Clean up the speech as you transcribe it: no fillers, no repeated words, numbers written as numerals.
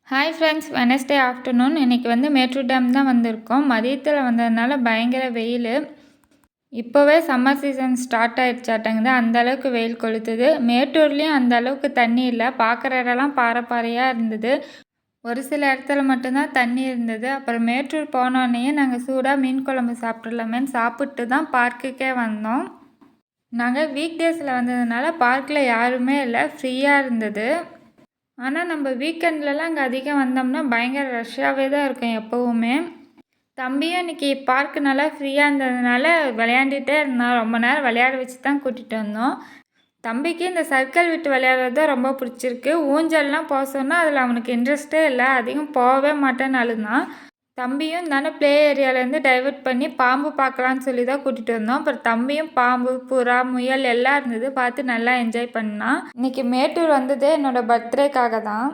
Hi friends, Wednesday afternoon. இன்றைக்கி Mettur dam தான் வந்திருக்கோம். மதியத்தில் வந்ததுனால பயங்கர வெயில். இப்போவே சம்மர் சீசன் ஸ்டார்ட் ஆகிடுச்சாட்டங்குது, அந்தளவுக்கு வெயில் கொளுத்துது. மேட்டூர்லேயும் அந்த அளவுக்கு தண்ணி இல்லை. பார்க்குற இடம்லாம் பாறை பாறையாக இருந்தது. ஒரு சில இடத்துல மட்டும்தான் தண்ணி இருந்தது. அப்புறம் மேட்டூர் போனோடனே நாங்கள் சூடாக மீன் குழம்பு சாப்பிட்றலாமேன்னு சாப்பிட்டு தான் பார்க்குக்கே வந்தோம். நாங்கள் வீக் டேஸில் வந்ததுனால பார்க்கில் யாருமே இல்லை, ஃப்ரீயாக இருந்தது. ஆனால் நம்ம வீக்கெண்ட்லலாம் அங்கே அதிகம் வந்தோம்னா பயங்கர ரஷ்ஷாகவே தான் இருக்கும் எப்போவுமே. தம்பியும் இன்றைக்கி பார்க்கு நல்லா ஃப்ரீயாக இருந்ததுனால விளையாண்டுகிட்டே இருந்தான். ரொம்ப நேரம் விளையாட வச்சு தான் கூட்டிகிட்டு வந்தோம். தம்பிக்கு இந்த சர்க்கிள் விட்டு விளையாடுறது தான் ரொம்ப பிடிச்சிருக்கு. ஊஞ்சல்லாம் போக சொன்னால் அதில் அவனுக்கு இன்ட்ரெஸ்ட்டே இல்லை, அதிகம் போகவே மாட்டேன்னு அழுதான். தம்பியும் தானே ப்ளே ஏரியாவிலேருந்து டைவர்ட் பண்ணி பாம்பு பார்க்கலான்னு சொல்லி தான் கூட்டிகிட்டு வந்தோம். அப்புறம் தம்பியும் பாம்பு, புறா, முயல் எல்லாம் இருந்தது, பார்த்து நல்லா என்ஜாய் பண்ணான். இன்றைக்கி மேட்டூர் வந்ததே என்னோடய பர்த்டேக்காக தான்.